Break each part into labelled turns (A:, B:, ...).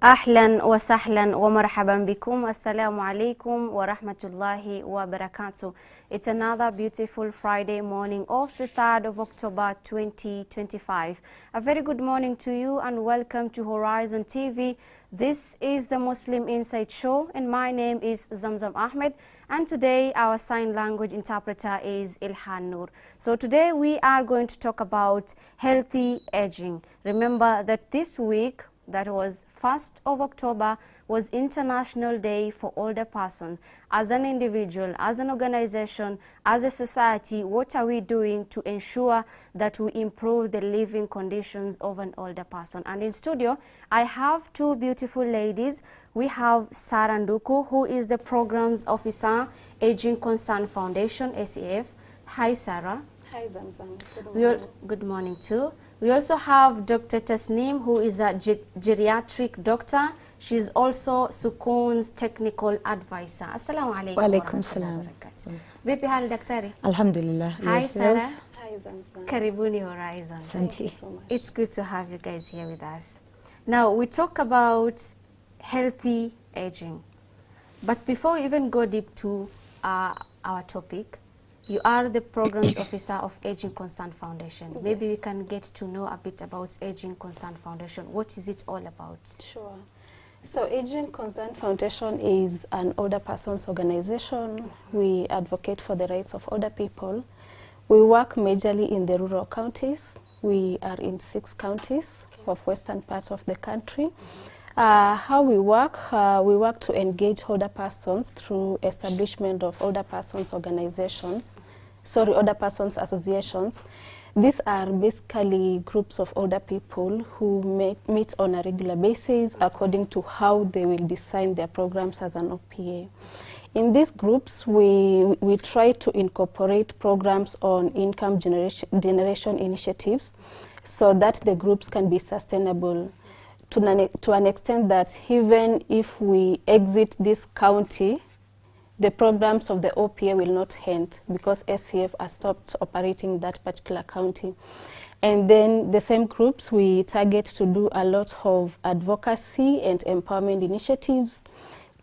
A: أهلا وسهلا ومرحبا بكم. Assalamu alaikum wa rahmatullahi wa barakatuh. It's another beautiful Friday morning of the 3rd of October 2025. A very good morning to you and welcome to Horizon TV. This is the Muslim Insight Show and my name is Zamzam Ahmed, and today our sign language interpreter is Ilhan Noor. So today we are going to talk about healthy aging. Remember that this week, that was 1st of October, was International Day for Older Persons. As an individual, as an organization, as a society, what are we doing to ensure that we improve the living conditions of an older person? And in studio, I have two beautiful ladies. We have Sarah Nduku, who is the Programs Officer, Aging Concern Foundation, ACF. Hi, Sarah.
B: Hi, Zamzam. Good morning.
A: Good morning, too. We also have Dr. Tasneem, who is a geriatric doctor. She's also Sukun's technical advisor. Assalamu alaikum.
C: Wa alaikum salam.
A: Vipi hali daktari?
C: Alhamdulillah.
A: Hi, Sarah.
B: Hi, Zamzam.
A: Karibuni Horizon.
B: Thank you so much.
A: It's good to have you guys here with us. Now, we talk about healthy aging. But before we even go deep to our topic, you are the Programs Officer of Aging Concern Foundation.
B: Yes.
A: Maybe we can get to know a bit about Aging Concern Foundation. What is it all about?
B: Sure. So Aging Concern Foundation is an older persons organization. We advocate for the rights of older people. We work majorly in the rural counties. We are in 6 counties of western parts of the country. How we work to engage older persons through establishment of older persons organizations, older persons associations. These are basically groups of older people who meet on a regular basis according to how they will design their programs as an OPA. In these groups, we try to incorporate programs on income generation initiatives so that the groups can be sustainable to an extent that even if we exit this county, the programs of the OPA will not end because SCF has stopped operating that particular county. And then the same groups, we target to do a lot of advocacy and empowerment initiatives,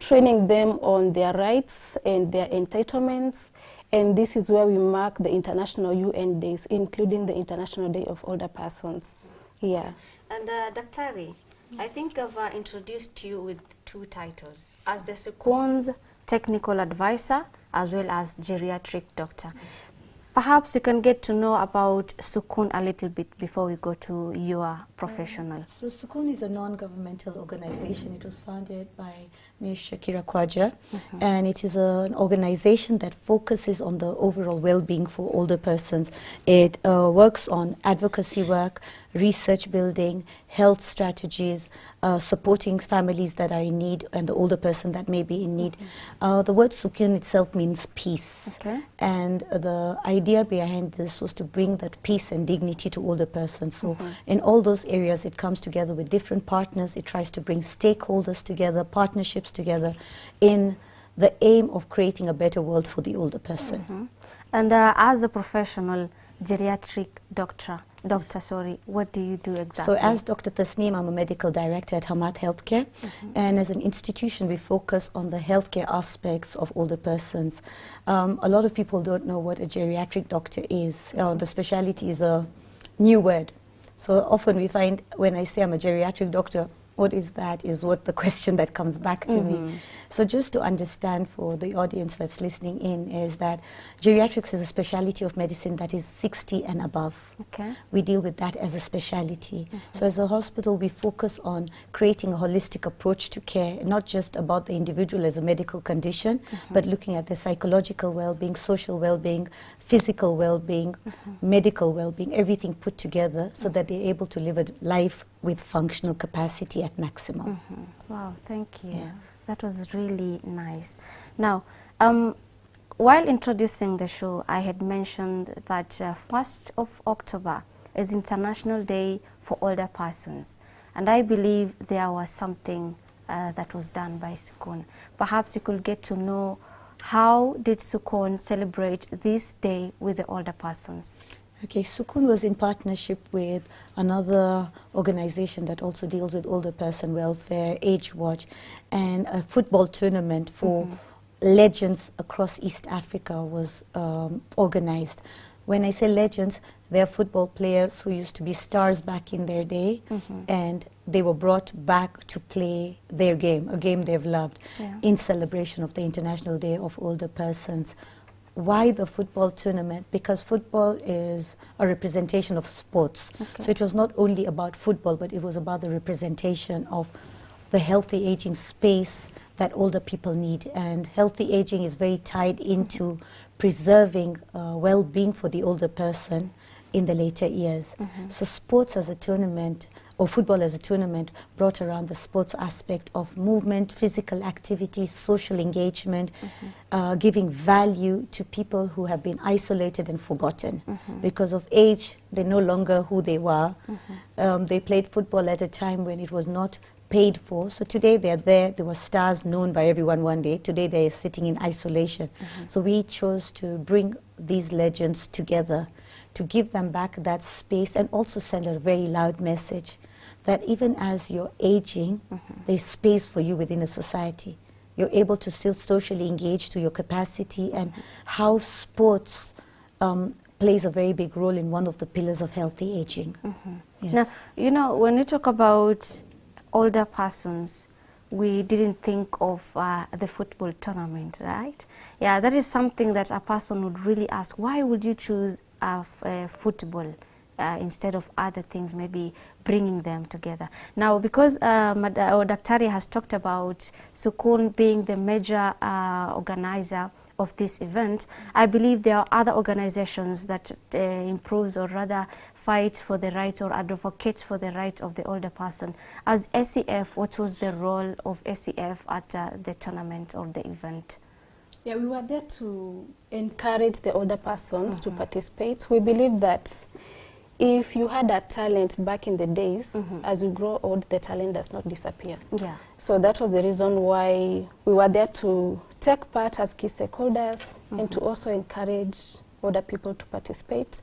B: training them on their rights and their entitlements. And this is where we mark the International UN Days, including the International Day of Older Persons. Yeah.
A: And Daktari, I think I've introduced you with 2 titles, as the Sukun's technical advisor as well as geriatric doctor. Yes. Perhaps you can get to know about Sukun a little bit before we go to your professional.
C: So Sukun is a non-governmental organization. It was founded by Ms. Shakira Khwaja, and it is an organization that focuses on the overall well-being for older persons. It works on advocacy work, research building, health strategies, supporting families that are in need and the older person that may be in need. The word Sukun itself means peace. Okay. And the idea behind this was to bring that peace and dignity to older persons. So in all those areas, it comes together with different partners. It tries to bring stakeholders together, partnerships together in the aim of creating a better world for the older person.
A: And as a professional geriatric doctor, what do you do exactly?
C: So as Dr. Tasneem, I'm a medical director at Hamad Healthcare, and as an institution we focus on the healthcare aspects of older persons. A lot of people don't know what a geriatric doctor is. The specialty is a new word. So often we find when I say I'm a geriatric doctor, what is that is what the question that comes back to me. So just to understand for the audience that's listening in is that geriatrics is a specialty of medicine that is 60 and above. Okay. We deal with that as a specialty. So as a hospital, we focus on creating a holistic approach to care, not just about the individual as a medical condition, but looking at their psychological well-being, social well-being, physical well-being, medical well-being, everything put together so that they're able to live a life with functional capacity at maximum.
A: Wow, thank you. Yeah. That was really nice. Now, while introducing the show, I had mentioned that 1st of October is International Day for Older Persons. And I believe there was something that was done by Sukun. Perhaps you could get to know how did Sukun celebrate this day with the older persons?
C: Okay, Sukun was in partnership with another organization that also deals with older person welfare, Age Watch, and a football tournament for legends across East Africa was organized. When I say legends, they're football players who used to be stars back in their day, and they were brought back to play their game, a game they've loved, in celebration of the International Day of Older Persons. Why the football tournament? Because football is a representation of sports. So it was not only about football, but it was about the representation of the healthy aging space that older people need. And healthy aging is very tied into preserving well-being for the older person in the later years. So sports as a tournament, or football as a tournament, brought around the sports aspect of movement, physical activity, social engagement, giving value to people who have been isolated and forgotten. Because of age, they're no longer who they were. They played football at a time when it was not paid for. So today they're there. They were stars known by everyone one day. Today they're sitting in isolation. So we chose to bring these legends together to give them back that space and also send a very loud message that even as you're aging, there's space for you within a society. You're able to still socially engage to your capacity, and how sports plays a very big role in one of the pillars of healthy aging. Yes.
A: Now, you know, when you talk about older persons, we didn't think of the football tournament, right? Yeah, that is something that a person would really ask, why would you choose football instead of other things, maybe bringing them together? Now, because Daktari has talked about Sukun being the major organizer of this event, I believe there are other organizations that improves or rather fight for the rights or advocate for the rights of the older person. As SEF, what was the role of SEF at the tournament or the event?
B: Yeah, we were there to encourage the older persons to participate. We believe that if you had a talent back in the days, as we grow old, the talent does not disappear.
A: Yeah.
B: So that was the reason why we were there to take part as key stakeholders and to also encourage older people to participate.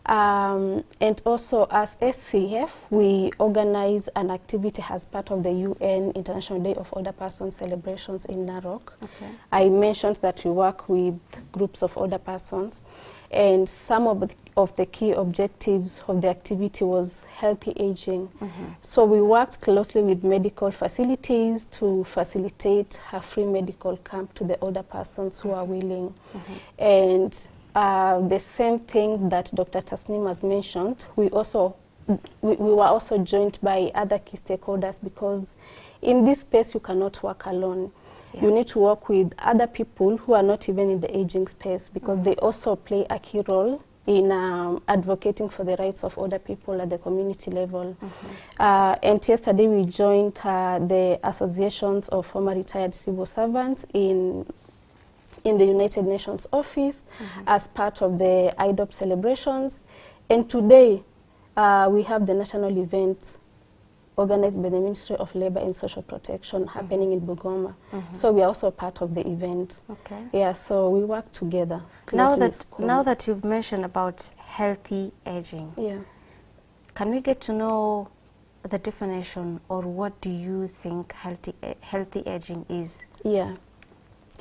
B: And also as SCF, we organize an activity as part of the UN International Day of Older Persons celebrations in Narok. I mentioned that we work with groups of older persons, and some of the key objectives of the activity was healthy aging. So we worked closely with medical facilities to facilitate a free medical camp to the older persons who are willing. And the same thing that Dr. Tasneem has mentioned, we were also joined by other key stakeholders, because in this space you cannot work alone. You need to work with other people who are not even in the aging space, because they also play a key role in advocating for the rights of older people at the community level. And yesterday we joined the associations of former retired civil servants in the United Nations office as part of the IDOP celebrations. And today we have the national event organized by the Ministry of Labor and Social Protection happening in Bugoma. So we are also part of the event. Yeah, so we work together.
A: Now that you've mentioned about healthy aging, can we get to know the definition, or what do you think healthy aging is? Yeah.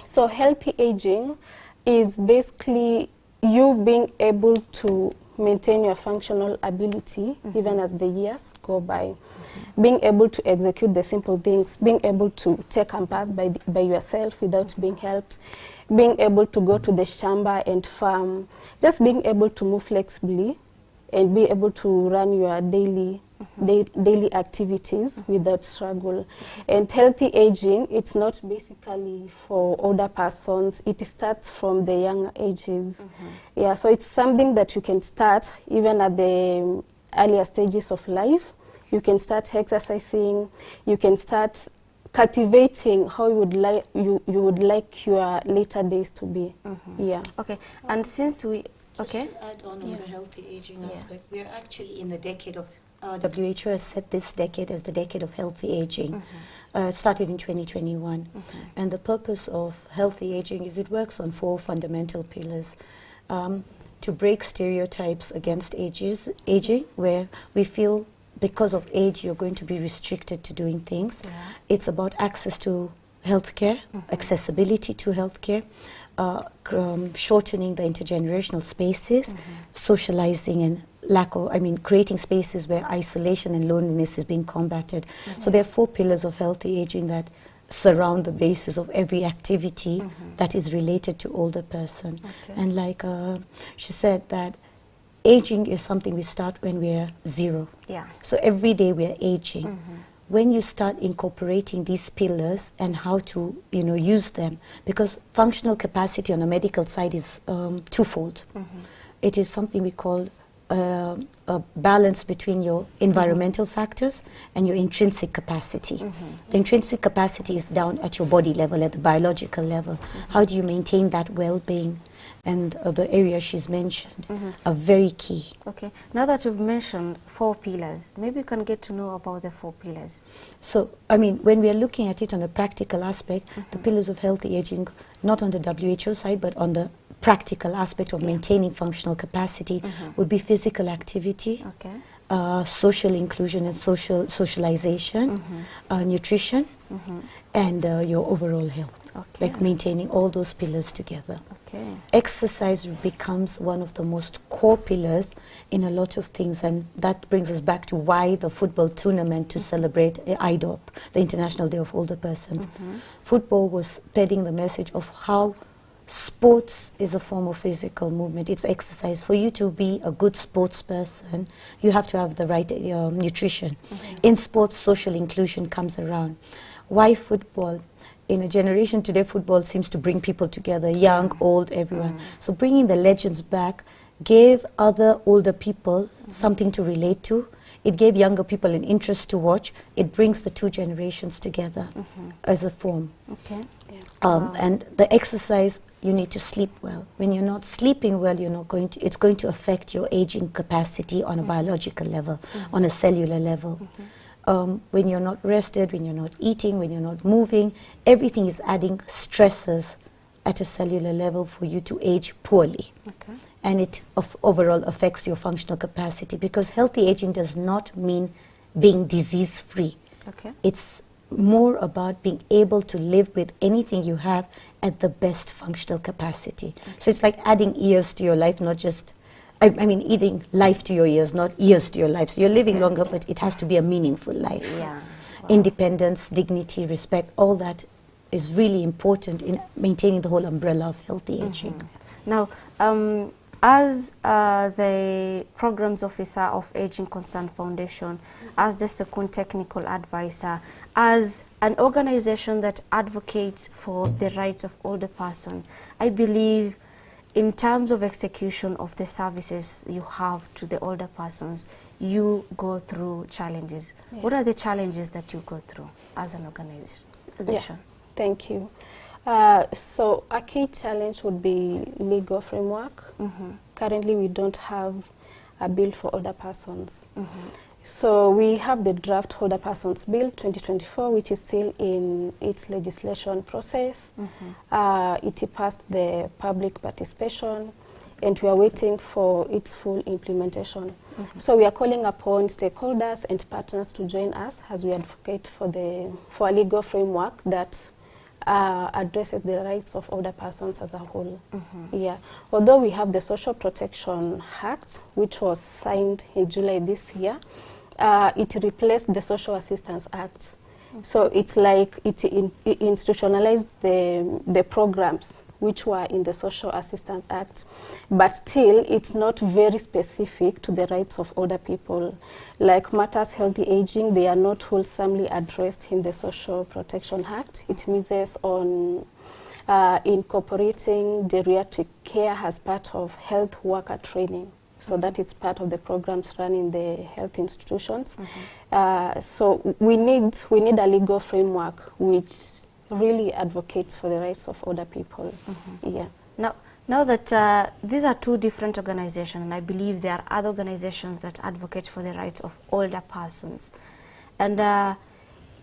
B: So healthy aging is basically you being able to maintain your functional ability even as the years go by. Being able to execute the simple things, being able to take a bath by yourself without being helped, being able to go to the shamba and farm, just being able to move flexibly and be able to run your daily activities without struggle. And healthy aging, it's not basically for older persons, it starts from the younger ages. Yeah, so it's something that you can start even at the earlier stages of life. You can start exercising, you can start cultivating how you would like your later days to be. Yeah.
A: Okay, and since we
C: Just to add on the healthy aging aspect, we are actually in the decade of, WHO has set this decade as the decade of healthy aging. It started in 2021. And the purpose of healthy aging is it works on 4 fundamental pillars. to break stereotypes against aging, where we feel because of age you're going to be restricted to doing things.
A: Yeah.
C: It's about access to healthcare, accessibility to healthcare, shortening the intergenerational spaces, socializing and creating spaces where isolation and loneliness is being combated. So there are 4 pillars of healthy aging that surround the basis of every activity that is related to older person.
A: Okay.
C: And like she said, that aging is something we start when we're 0.
A: Yeah.
C: So every day we're aging. When you start incorporating these pillars and how to, use them, because functional capacity on a medical side is twofold. It is something we call a balance between your environmental factors and your intrinsic capacity. The intrinsic capacity is down at your body level, at the biological level. How do you maintain that well-being? And the areas she's mentioned are very key.
A: Okay. Now that you've mentioned 4 pillars, maybe you can get to know about the 4 pillars.
C: So, when we are looking at it on a practical aspect, the pillars of healthy aging, not on the WHO side, but on the practical aspect of maintaining functional capacity, would be physical activity, social inclusion and socialization, nutrition, and your overall health. Like maintaining all those pillars together.
A: Okay.
C: Exercise becomes one of the most core pillars in a lot of things, and that brings us back to why the football tournament to celebrate IDOP, the International Day of Older Persons. Football was spreading the message of how sports is a form of physical movement. It's exercise. For you to be a good sports person, you have to have the right nutrition. In sports, social inclusion comes around. Why football? In a generation today, football seems to bring people together, young, old, everyone. So bringing the legends back gave other older people something to relate to. It gave younger people an interest to watch. It brings the 2 generations together as a form.
A: Okay.
C: And the exercise, you need to sleep well. When you're not sleeping well, it's going to affect your aging capacity on a biological level, on a cellular level. When you're not rested, when you're not eating, when you're not moving, everything is adding stresses at a cellular level for you to age poorly. And it overall affects your functional capacity, because healthy aging does not mean being disease-free. It's more about being able to live with anything you have at the best functional capacity. So it's like adding years to your life, not just eating life to your years, not years to your life. So you're living longer, but it has to be a meaningful life.
A: Yeah.
C: Independence, dignity, respect, all that is really important in maintaining the whole umbrella of healthy aging.
A: Now, as the Programs Officer of Aging Concern Foundation, as the second technical advisor, as an organization that advocates for the rights of older person, I believe in terms of execution of the services you have to the older persons, you go through challenges. What are the challenges that you go through as an organization?
B: Thank you. So a key challenge would be legal framework. Currently, we don't have a bill for older persons. So we have the draft Older Persons Bill 2024, which is still in its legislation process. It passed the public participation, and we are waiting for its full implementation. So we are calling upon stakeholders and partners to join us as we advocate for a legal framework that addresses the rights of older persons as a whole. Although we have the Social Protection Act, which was signed in July this year, it replaced the Social Assistance Act. So it's like it institutionalized the programs which were in the Social Assistance Act, but still it's not very specific to the rights of older people. Like matters healthy aging, they are not wholesomely addressed in the Social Protection Act. It misses on incorporating geriatric care as part of health worker training, so that it's part of the programs run in the health institutions. So we need a legal framework which really advocates for the rights of older people.
A: Now that these are 2 different organizations, and I believe there are other organizations that advocate for the rights of older persons. And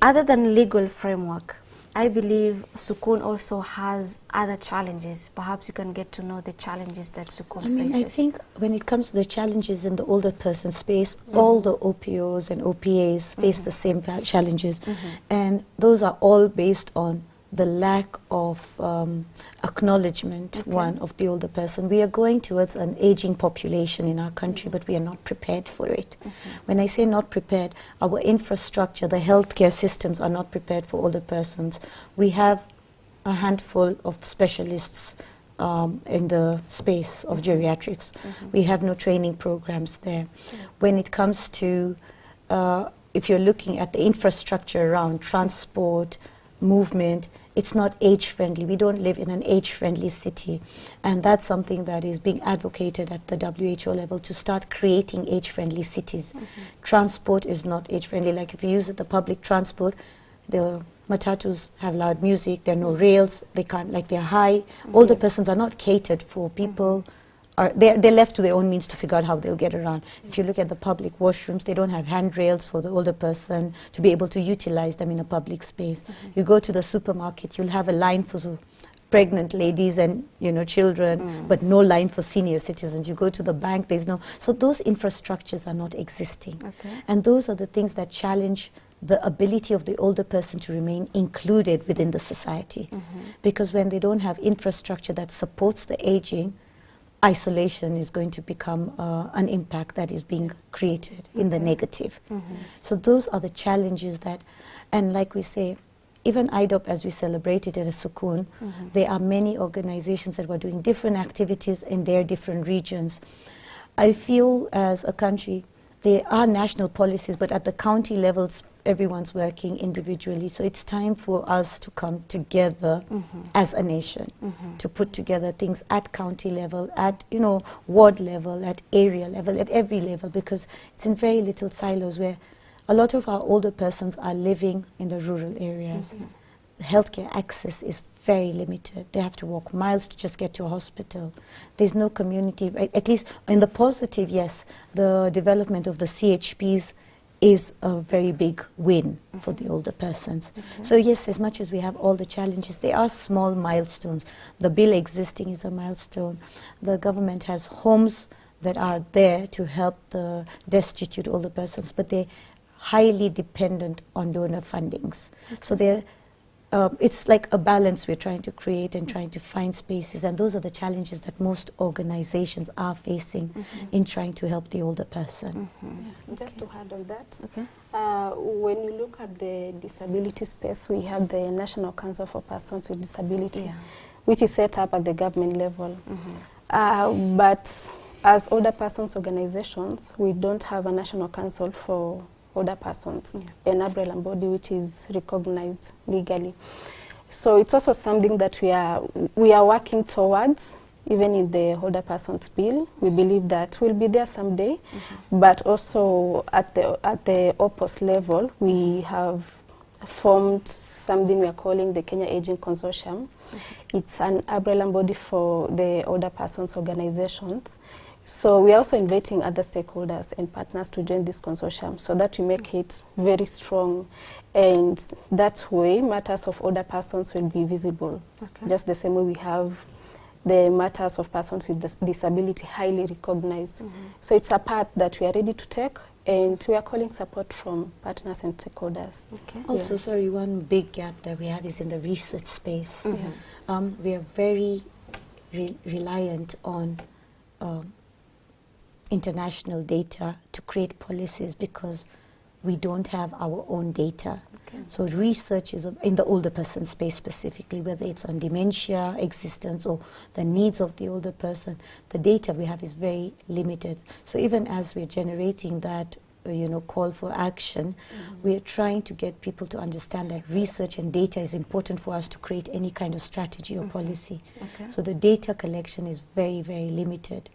A: other than legal framework, I believe Sukun also has other challenges. Perhaps you can get to know the challenges that Sukun faces.
C: I think when it comes to the challenges in the older person space, all the OPOs and OPAs face the same challenges. And those are all based on the lack of acknowledgement, one, of the older person. We are going towards an aging population in our country, but we are not prepared for it. When I say not prepared, our infrastructure, the healthcare systems are not prepared for older persons. We have a handful of specialists in the space of geriatrics. We have no training programs there. When it comes to, if you're looking at the infrastructure around transport, movement, it's not age-friendly. We don't live in an age-friendly city. And that's something that is being advocated at the WHO level, to start creating age-friendly cities. Transport is not age-friendly. Like if you use the public transport, the matatus have loud music, there are no rails, they can't, like they're high. Older persons are not catered for. People they're left to their own means to figure out how they'll get around. If you look at the public washrooms, they don't have handrails for the older person to be able to utilize them in a public space. You go to the supermarket, you'll have a line for pregnant ladies and children, but no line for senior citizens. You go to the bank, there's no. So those infrastructures are not existing. And those are the things that challenge the ability of the older person to remain included within the society. Because when they don't have infrastructure that supports the aging, isolation is going to become an impact that is being created in the negative. So those are the challenges that, and like we say, even IDOP, as we celebrated at a Sukun, there are many organizations that were doing different activities in their different regions. I feel as a country, there are national policies, but at the county levels, everyone's working individually. So it's time for us to come together as a nation, to put together things at county level, at ward level, at area level, at every level, because it's in very little silos where a lot of our older persons are living in the rural areas. The healthcare access is very limited. They have to walk miles to just get to a hospital. There's no community, right? At least in the positive, yes, the development of the CHPs is a very big win for the older persons. So yes, as much as we have all the challenges, there are small milestones. The bill existing is a milestone. The government has homes that are there to help the destitute older persons, but they're highly dependent on donor fundings. So they're it's like a balance we're trying to create and trying to find spaces, and those are the challenges that most organizations are facing in trying to help the older person.
B: Just to add on that, when you look at the disability space, we have the National Council for Persons with Disability, which is set up at the government level. But as older persons organizations, we don't have a National Council for older persons, an umbrella body which is recognized legally. So it's also something that we are working towards, even in the older persons bill. We believe that we'll be there someday, but also at the OPOS level, we have formed something we are calling the Kenya Aging Consortium. It's an umbrella body for the older persons organizations. So we are also inviting other stakeholders and partners to join this consortium so that we make it very strong, and that way matters of older persons will be visible. Just the same way we have the matters of persons with disability highly recognized. So it's a path that we are ready to take, and we are calling support from partners and stakeholders.
C: Also, sorry, one big gap that we have is in the research space. We are very reliant on international data to create policies because we don't have our own data. So research is in the older person space specifically, whether it's on dementia, existence, or the needs of the older person, the data we have is very limited. So even as we're generating that call for action, we're trying to get people to understand that research and data is important for us to create any kind of strategy or policy. So the data collection is very, very limited.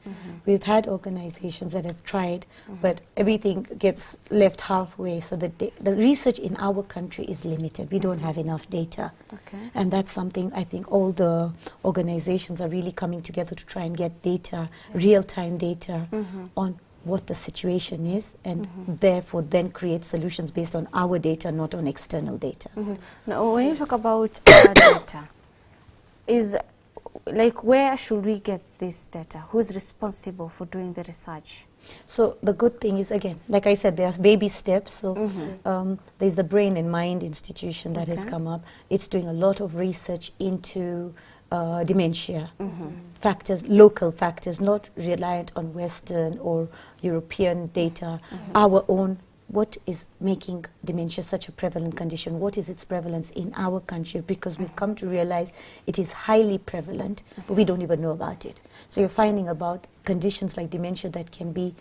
C: We've had organizations that have tried, but everything gets left halfway. So the research in our country is limited. We don't have enough data. And that's something I think all the organizations are really coming together to try and get data, real-time data on what the situation is, and therefore then create solutions based on our data, not on external data.
A: Now, when you talk about data, is like, where should we get this data? Who's responsible for doing the research?
C: So the good thing is, again, like I said, there are baby steps. So there's the Brain and Mind Institution that has come up. It's doing a lot of research into dementia factors, local factors, not reliant on Western or European data, our own. What is making dementia such a prevalent condition? What is its prevalence in our country? Because we've come to realize it is highly prevalent, but we don't even know about it. So you're finding about conditions like dementia that can be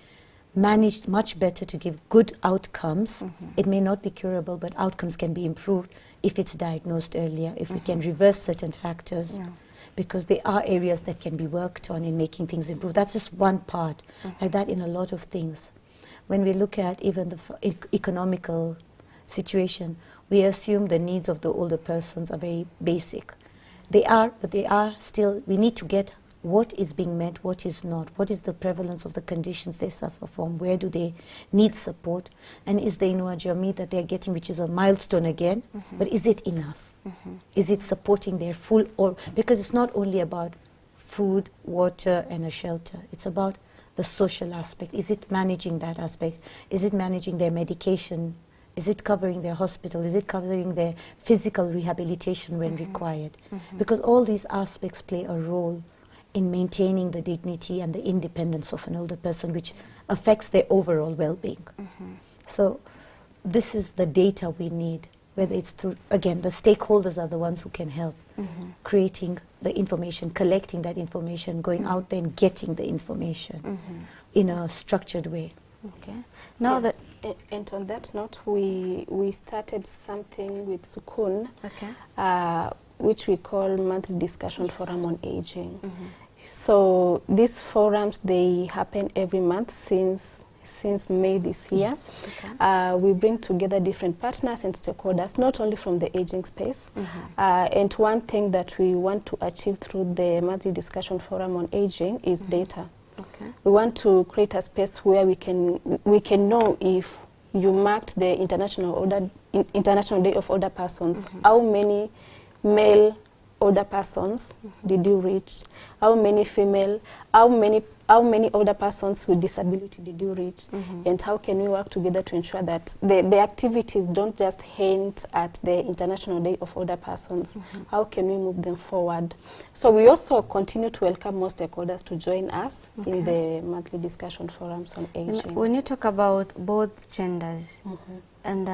C: managed much better to give good outcomes. It may not be curable, but outcomes can be improved if it's diagnosed earlier, if we can reverse certain factors. Because there are areas that can be worked on in making things improve. That's just one part, like that in a lot of things. When we look at even the economical situation, we assume the needs of the older persons are very basic. They are, but they are still, we need to get what is being met, what is not, what is the prevalence of the conditions they suffer from, where do they need support, and is the Inua Jamii that they're getting, which is a milestone again, but is it enough? Is it supporting their full, or, because it's not only about food, water, and a shelter, it's about the social aspect. Is it managing that aspect? Is it managing their medication? Is it covering their hospital? Is it covering their physical rehabilitation when required? Because all these aspects play a role in maintaining the dignity and the independence of an older person, which affects their overall well-being. So this is the data we need, whether it's through, again, the stakeholders are the ones who can help creating the information, collecting that information, going out there and getting the information in a structured way.
A: Okay. Now that
B: and on that note, we started something with Sukun, which we call Monthly Discussion Forum on Aging. So these forums, they happen every month since May this year. We bring together different partners and stakeholders, not only from the aging space. And one thing that we want to achieve through the Monthly Discussion Forum on Aging is data. We want to create a space where we can know if you marked the International Day of Older Persons, how many male older persons did you reach? How many female? How many older persons with disability did you reach? And how can we work together to ensure that the activities don't just hint at the International Day of Older Persons? How can we move them forward? So we also continue to welcome more stakeholders to join us in the monthly discussion forums on aging.
A: when you talk about both genders, and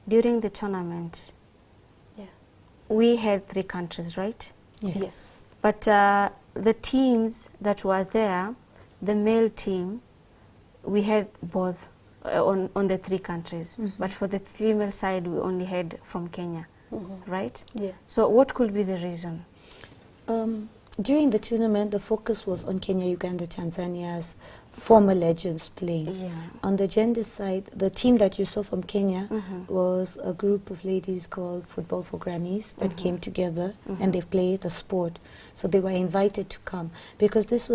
A: during the tournament, we had 3 countries, right?
C: Yes.
A: But the teams that were there, the male team, we had both on the 3 countries. But for the female side, we only had from Kenya, right? So what could be the reason?
C: During the tournament, the focus was on Kenya, Uganda, Tanzania's former legends playing. On the gender side, the team that you saw from Kenya was a group of ladies called Football for Grannies that came together and they played the sport. So they were invited to come because this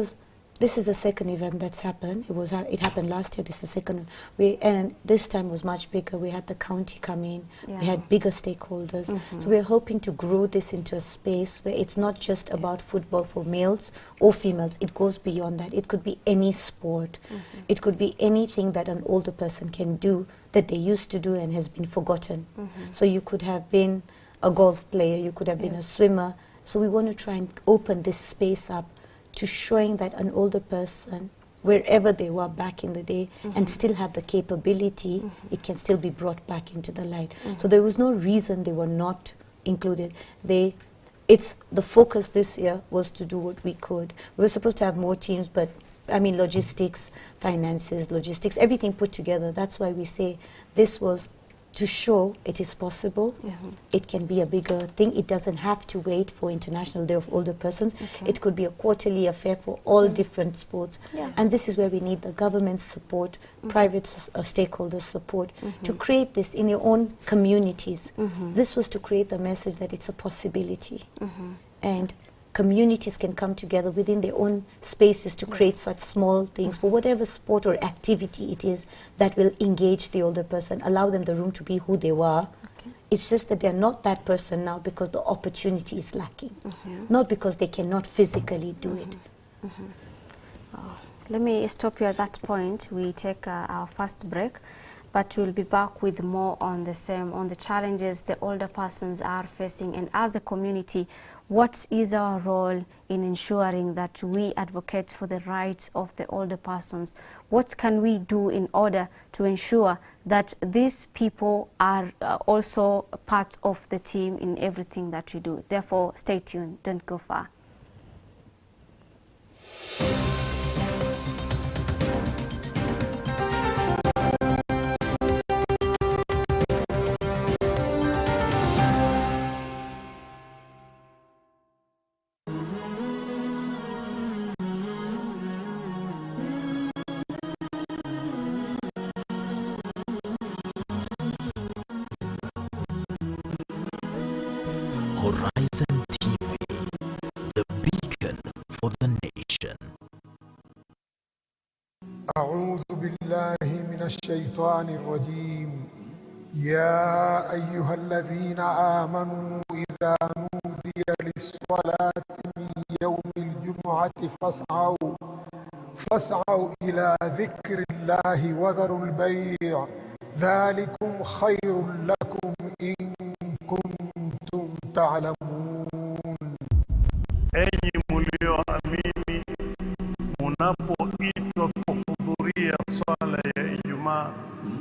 C: is the second event that's happened. It happened last year. This is the second one. And this time was much bigger. We had the county come in. We had bigger stakeholders. So we're hoping to grow this into a space where it's not just about football for males or females. It goes beyond that. It could be any sport. It could be anything that an older person can do that they used to do and has been forgotten. So you could have been a golf player. You could have been a swimmer. So we want to try and open this space up to showing that an older person, wherever they were back in the day, and still have the capability, it can still be brought back into the light. So there was no reason they were not included. The focus this year was to do what we could. We were supposed to have more teams, but I mean logistics, finances, everything put together. That's why we say this was to show it is possible. It can be a bigger thing. It doesn't have to wait for International Day of Older Persons. It could be a quarterly affair for all different sports. And this is where we need the government's support, private stakeholders' support to create this in your own communities. This was to create the message that it's a possibility. And communities can come together within their own spaces to create such small things for whatever sport or activity it is that will engage the older person, allow them the room to be who they were. It's just that they're not that person now because the opportunity is lacking, not because they cannot physically do it.
A: Let me stop you at that point. We take our first break, but we'll be back with more on the same, on the challenges the older persons are facing, and as a community, what is our role in ensuring that we advocate for the rights of the older persons? What can we do in order to ensure that these people are also part of the team in everything that we do? Therefore, stay tuned, don't go far.
D: Horizon TV, the beacon for the nation.
E: أعوذ بالله من الشيطان الرجيم. يا أيها الذين آمنوا إذا نودي للصلاة من يوم الجمعة فاسعوا إلى ذكر الله وذروا البيع ذلكم خير لكم إن كنتم تعلمون.
F: Enyi mlioamini, munapoitwa kuhudhuria swala ya Ijumaa,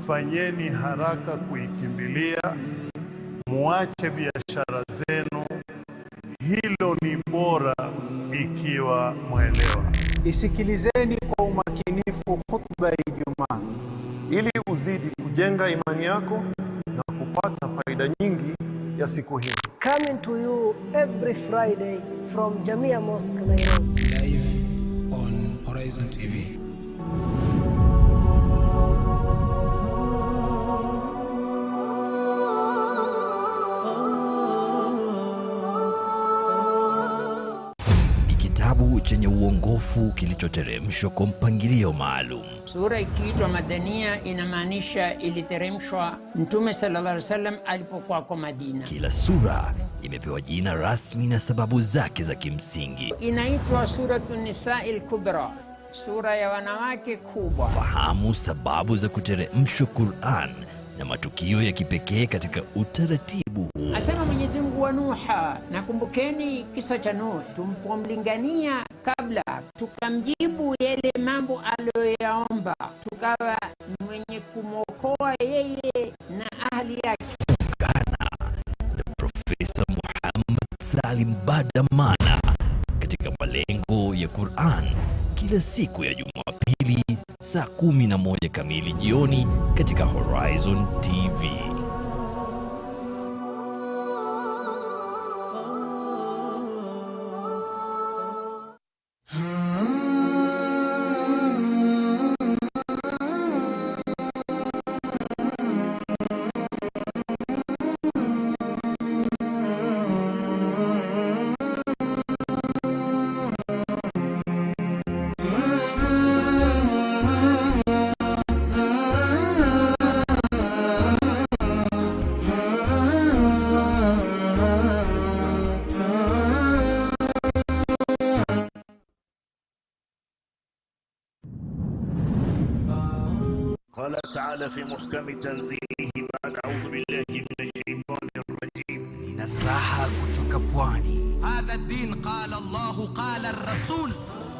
F: fanyeni haraka kuikimbilia, muache biashara zenu, hilo ni bora ikiwa mwelewa.
G: Isikilizeni kwa umakinifu khutba ya Ijumaa
F: ili uzidi kujenga imani yako na kupata faida nyingi ya siku hii.
H: Coming to you every Friday from Jamia Mosque, Nairobi.
I: Live on Horizon TV.
D: Kitabu chenye uongofu kilichoteremshwa kwa mpangilio maalum.
J: Sura ikiitwa Madania inamaanisha iliteremshwa Mtume sallallahu alaihi wasallam alipokuwa kwa Madina.
D: Kila sura imepewa jina rasmi na sababu zake za kimsingi.
J: Inaitwa Suratun Nisa'il Kubra, sura ya wanawake kubwa.
D: Fahamu sababu za kuteremshwa Qur'an na matukio ya kipekee katika utaratibu.
J: Asema Mwenyezi Mungu wa Nuha, nakumbukeni kisa cha Nuh, tumpomlingania kabla, tukamjibu yale mambo aliyoyaomba, tukawa mwenye kumwokoa yeye na ahli yake.
D: Ungana na Profesa Muhammad Salim Badamana katika malengo ya Qur'an kila siku ya Jumapili saa 11 kamili jioni katika Horizon TV.
K: قال تعالى في محكم تنزيله بعد أعوذ بالله من الشيطان الرجيم.
D: Nasaha kutoka pwani.
L: هذا الدين قال الله قال الرسول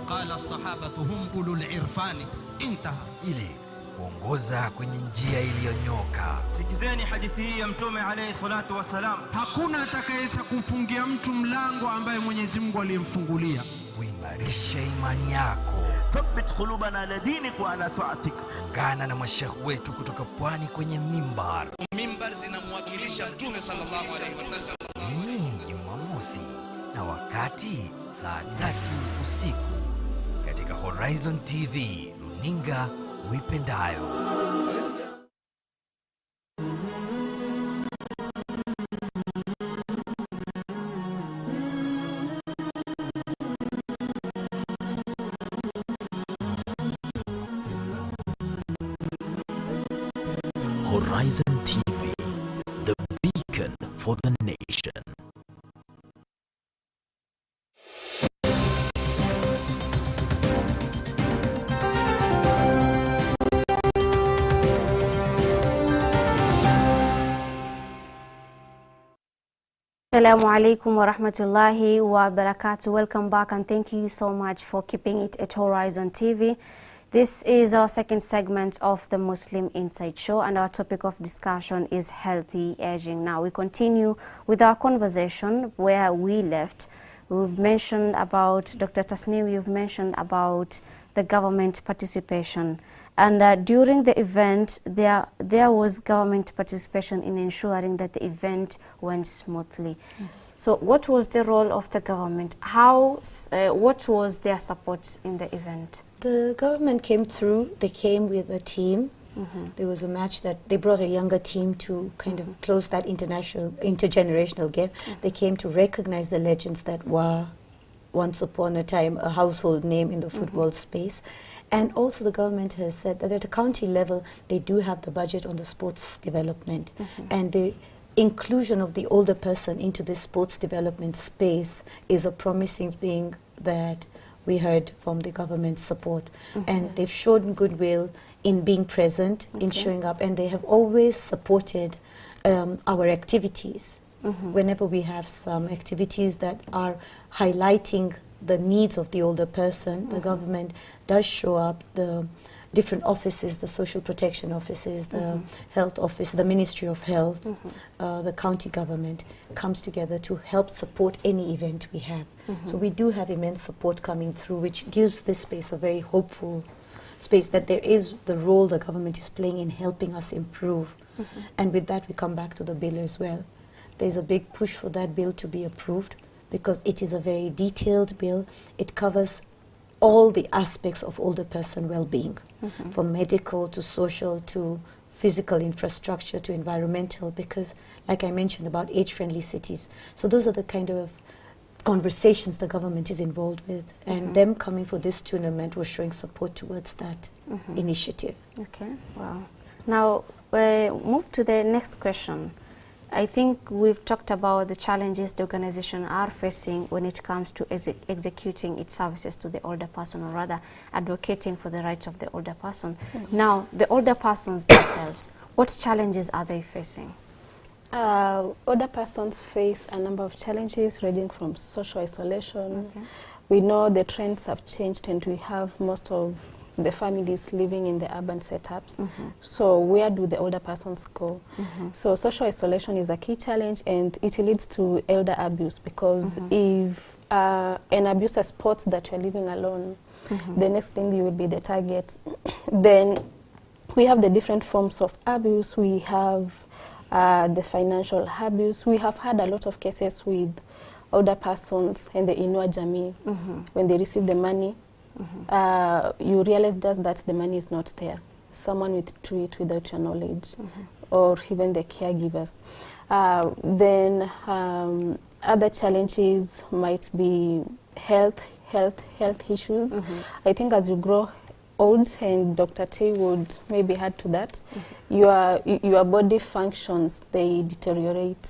L: قال الصحابة هم أولو العرفان انتهى.
D: Ili kuongoza kwenye njia iliyonyoka.
M: Sikizeni hadithi hii ya Mtume alayhi salatu wasalam. Hakuna atakayeweza kumfungia mtu mlango ambaye Mwenyezi Mungu aliyemfungulia.
D: Kuimarisha imani yako.
K: Thabbit qulubana ala dinik wa ala ta'atik.
D: Ungana na mashekh wetu kutoka pwani kwenye mimbar.
L: Mimbar zinamwakilisha Mtume sallallahu alayhi wasallam.
D: Ni Jumamosi na wakati saa 3 usiku katika Horizon TV, runinga uipendayo. Horizon TV, the beacon for the nation.
A: Assalamu alaikum wa rahmatullahi wa barakatuh. Welcome back and thank you so much for keeping it at Horizon TV. This is our second segment of the Muslim Insight Show and our topic of discussion is healthy aging. Now we continue with our conversation where we left. We've mentioned about, Dr. Tasneem, you've mentioned about the government participation. And during the event, there was government participation in ensuring that the event went smoothly.
C: Yes.
A: So what was the role of the government? What was their support in the event?
C: The government came through. They came with a team. There was a match that they brought a younger team to kind of close that intergenerational gap. They came to recognize the legends that were once upon a time a household name in the football space. And also the government has said that at a county level, they do have the budget on the sports development. And the inclusion of the older person into the sports development space is a promising thing that we heard from the government support. And they've shown goodwill in being present, in showing up, and they have always supported our activities. Whenever we have some activities that are highlighting the needs of the older person, the government does show up. The different offices, the social protection offices, the health office, the Ministry of Health, the county government comes together to help support any event we have. So we do have immense support coming through, which gives this space a very hopeful space that there is the role the government is playing in helping us improve. And with that, we come back to the bill as well. There's a big push for that bill to be approved because it is a very detailed bill. It covers all the aspects of older person well-being, from medical to social to physical infrastructure to environmental, because like I mentioned about age-friendly cities. So those are the kind of conversations the government is involved with, and them coming for this tournament was showing support towards that initiative.
A: Okay, wow. Now, move to the next question. I think we've talked about the challenges the organization are facing when it comes to executing its services to the older person, or rather advocating for the rights of the older person. Now, the older persons themselves, what challenges are they facing?
B: Older persons face a number of challenges ranging from social isolation. We know the trends have changed and we have most of the families living in the urban setups. So where do the older persons go? So social isolation is a key challenge and it leads to elder abuse, because if an abuser spots that you're living alone, the next thing you will be the target. Then we have the different forms of abuse. We have the financial abuse. We have had a lot of cases with older persons and the Inua Jamii. When they receive the money, you realize that the money is not there. Someone withdrew it without your knowledge, or even the caregivers. Then other challenges might be health issues. I think as you grow old, and Dr. T would maybe add to that, your body functions, they deteriorate.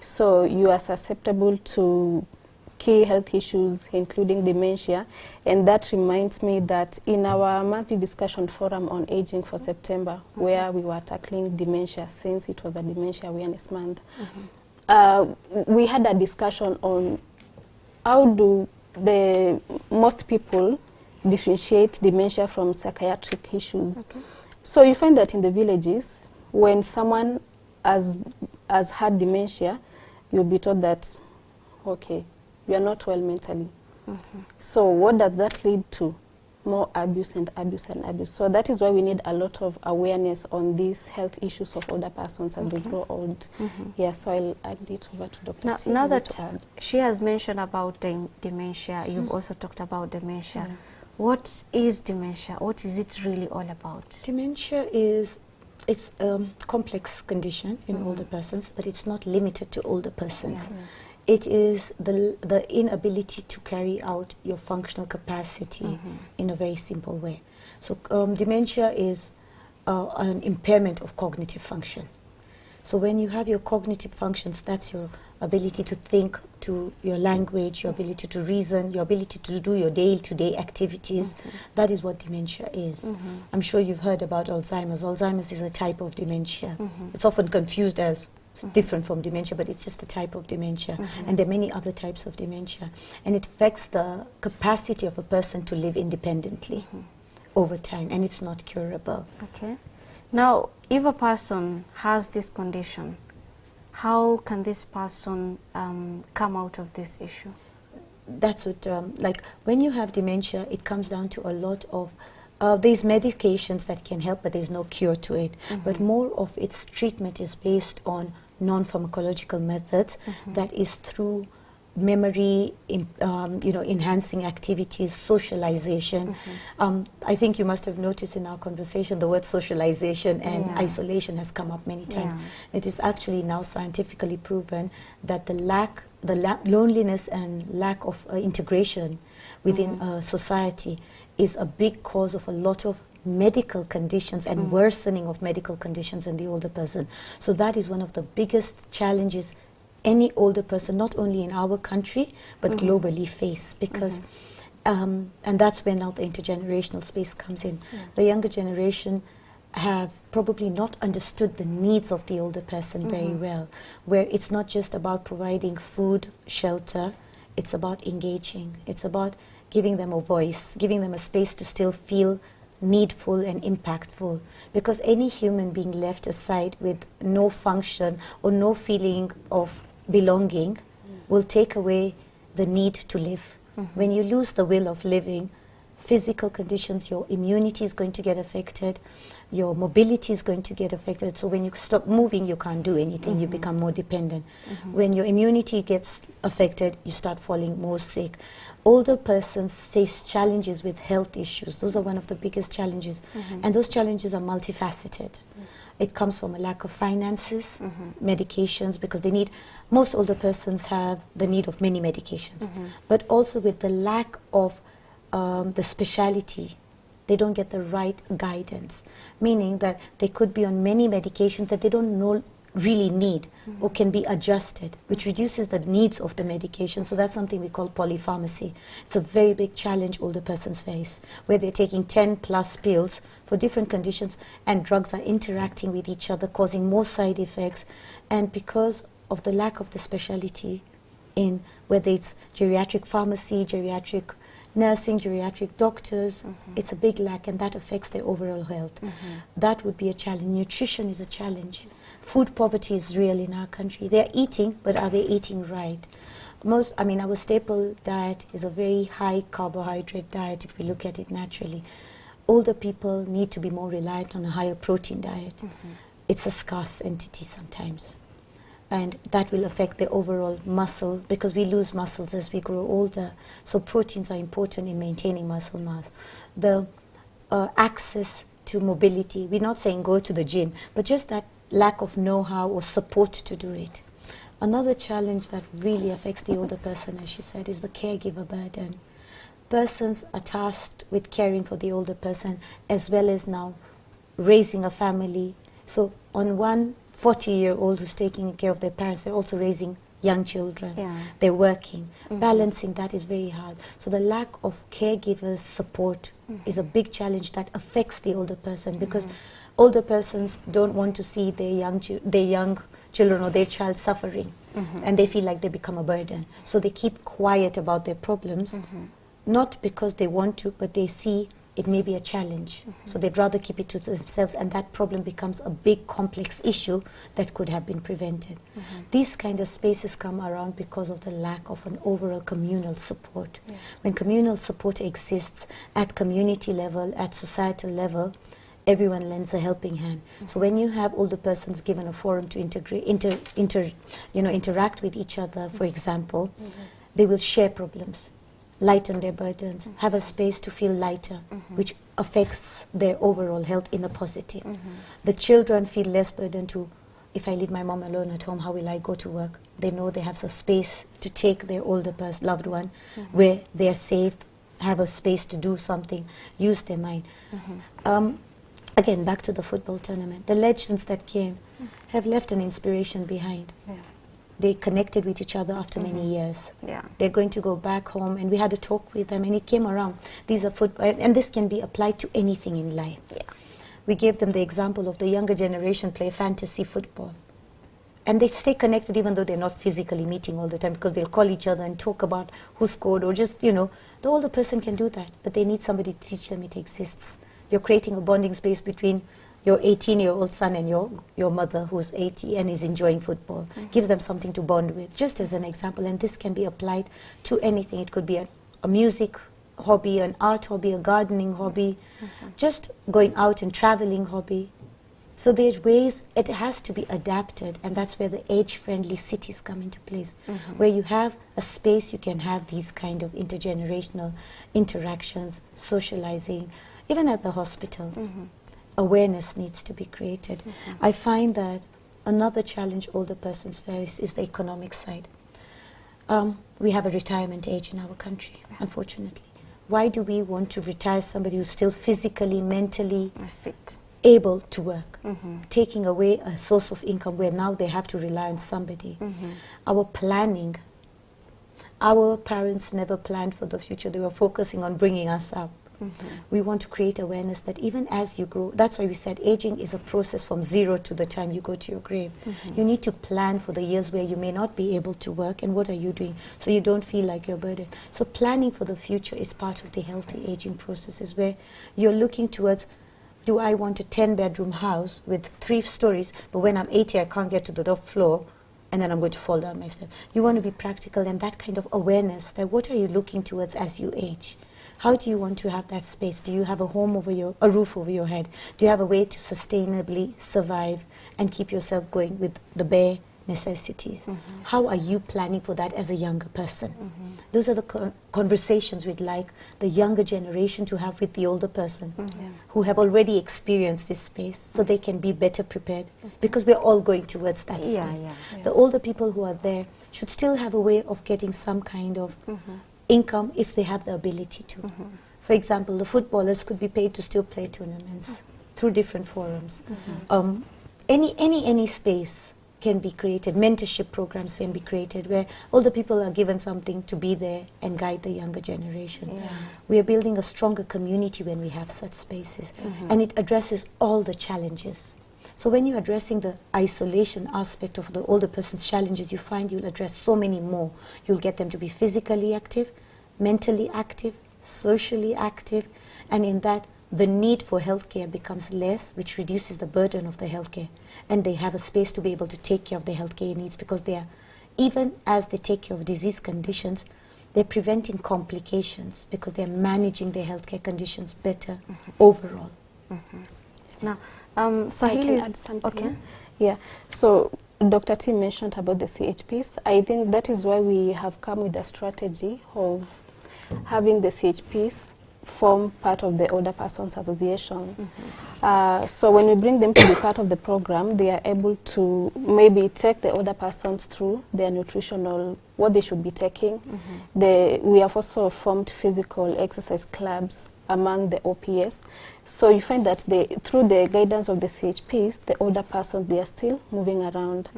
B: So you are susceptible to key health issues, including dementia. And that reminds me that in our monthly discussion forum on aging for September, where we were tackling dementia, since it was a Dementia Awareness Month, we had a discussion on how do most people differentiate dementia from psychiatric issues. So you find that in the villages, when someone has had dementia, you'll be told that, okay, you are not well mentally. So what does that lead to? More abuse and abuse and abuse. So that is why we need a lot of awareness on these health issues of older persons as they grow old. Yeah, so I'll add it over to Dr. T.
A: Now that she has mentioned about dementia, you've also talked about dementia. What is dementia? What is it really all about?
C: Dementia it's a complex condition in older persons, but it's not limited to older persons. It is the inability to carry out your functional capacity in a very simple way. So dementia is an impairment of cognitive function. So when you have your cognitive functions, that's your ability to think, to your language, your ability to reason, your ability to do your day-to-day activities. That is what dementia is. I'm sure you've heard about Alzheimer's. Alzheimer's is a type of dementia. It's often confused as different from dementia, but it's just a type of dementia. And there are many other types of dementia. And it affects the capacity of a person to live independently over time, and it's not curable.
A: Okay. Now, if a person has this condition, how can this person come out of this issue?
C: That's what, like, when you have dementia, it comes down to a lot of, there's medications that can help, but there's no cure to it. But more of its treatment is based on non-pharmacological methods, that is through memory, enhancing activities, socialization. I think you must have noticed in our conversation the word socialization and isolation has come up many times. It is actually now scientifically proven that the loneliness and lack of integration within society is a big cause of a lot of medical conditions and worsening of medical conditions in the older person. So that is one of the biggest challenges any older person, not only in our country, but globally face, because, and that's where now the intergenerational space comes in. The younger generation have probably not understood the needs of the older person very well, where it's not just about providing food, shelter, it's about engaging, it's about giving them a voice, giving them a space to still feel needful and impactful, because any human being left aside with no function or no feeling of belonging will take away the need to live. When you lose the will of living, physical conditions, your immunity is going to get affected, your mobility is going to get affected. So when you stop moving, you can't do anything, you become more dependent. When your immunity gets affected, you start falling more sick. Older persons face challenges with health issues. Those are one of the biggest challenges. And those challenges are multifaceted. It comes from a lack of finances, medications, because they need, most older persons have the need of many medications, but also with the lack of the speciality, they don't get the right guidance, meaning that they could be on many medications that they don't know really need or can be adjusted, which reduces the needs of the medication. So that's something we call polypharmacy. It's a very big challenge older persons face, where they're taking 10 plus pills for different conditions, and drugs are interacting with each other, causing more side effects. And because of the lack of the speciality in whether it's geriatric pharmacy, geriatric nursing, geriatric doctors, it's a big lack, and that affects their overall health. That would be a challenge. Nutrition is a challenge. Food poverty is real in our country. They're eating, but are they eating right? Our staple diet is a very high carbohydrate diet if we look at it naturally. Older people need to be more reliant on a higher protein diet. It's a scarce entity sometimes. And that will affect the overall muscle, because we lose muscles as we grow older. So proteins are important in maintaining muscle mass. The access to mobility, we're not saying go to the gym, but just that lack of know-how or support to do it. Another challenge that really affects the older person, as she said, is the caregiver burden. Persons are tasked with caring for the older person, as well as now raising a family. So on one 40-year-old who's taking care of their parents, they're also raising young children. They're working. Balancing that is very hard. So the lack of caregivers' support is a big challenge that affects the older person, because older persons don't want to see their young children or their child suffering, and they feel like they become a burden. So they keep quiet about their problems, not because they want to, but they see it may be a challenge. So they'd rather keep it to themselves, and that problem becomes a big complex issue that could have been prevented. These kind of spaces come around because of the lack of an overall communal support. When communal support exists at community level, at societal level, everyone lends a helping hand. So when you have older persons given a forum to interact with each other, for example, they will share problems, lighten their burdens, have a space to feel lighter, which affects their overall health in a positive. The children feel less burdened to, if I leave my mom alone at home, how will I go to work? They know they have some space to take their older loved one where they're safe, have a space to do something, use their mind. again, back to the football tournament, the legends that came have left an inspiration behind.
B: Yeah.
C: They connected with each other after many years.
A: Yeah.
C: They're going to go back home, and we had a talk with them, and it came around. These are football, and this can be applied to anything in life.
A: Yeah.
C: We gave them the example of the younger generation play fantasy football. And they stay connected even though they're not physically meeting all the time, because they'll call each other and talk about who scored, or just, you know, the older person can do that, but they need somebody to teach them it exists. You're creating a bonding space between your 18-year-old son and your mother who's 80 and is enjoying football. Gives them something to bond with, just as an example. And this can be applied to anything. It could be a music hobby, an art hobby, a gardening hobby, just going out and traveling hobby. So there's ways, it has to be adapted, and that's where the age-friendly cities come into place, where you have a space you can have these kind of intergenerational interactions, socializing, even at the hospitals. Awareness needs to be created. I find that another challenge older persons face is the economic side. We have a retirement age in our country, unfortunately. Why do we want to retire somebody who's still physically, mentally
A: fit,
C: able to work, taking away a source of income where now they have to rely on somebody? Our planning, our parents never planned for the future. They were focusing on bringing us up. We want to create awareness that even as you grow, that's why we said aging is a process from zero to the time you go to your grave. You need to plan for the years where you may not be able to work, and what are you doing so you don't feel like you're burdened. So planning for the future is part of the healthy aging processes, where you're looking towards, do I want a 10-bedroom house with 3 stories, but when I'm 80 I can't get to the top floor, and then I'm going to fall down my step. You want to be practical, and that kind of awareness that what are you looking towards as you age? How do you want to have that space? Do you have a home over a roof over your head? Do you have a way to sustainably survive and keep yourself going with the bare necessities? How are you planning for that as a younger person? Those are the conversations we'd like the younger generation to have with the older person who have already experienced this space, so they can be better prepared, because we're all going towards that space. The older people who are there should still have a way of getting some kind of income if they have the ability to. For example, the footballers could be paid to still play tournaments through different forums. Any space can be created. Mentorship programs can be created where older people are given something to be there and guide the younger generation. We are building a stronger community when we have such spaces, and it addresses all the challenges. So when you're addressing the isolation aspect of the older person's challenges, you find you'll address so many more. You'll get them to be physically active, mentally active, socially active, and in that, the need for healthcare becomes less, which reduces the burden of the healthcare. And they have a space to be able to take care of their healthcare needs, because they are, even as they take care of disease conditions, they're preventing complications because they're managing their healthcare conditions better overall.
A: Now,
B: So I can add something. Yeah. So Dr. T mentioned about the CHPs. I think that is why we have come with a strategy of having the CHPs form part of the Older Persons Association. So when we bring them to be part of the program, they are able to maybe take the older persons through their nutritional, what they should be taking. We have also formed physical exercise clubs among the OPS. So you find that through the guidance of the CHPs, the older persons, they are still moving around.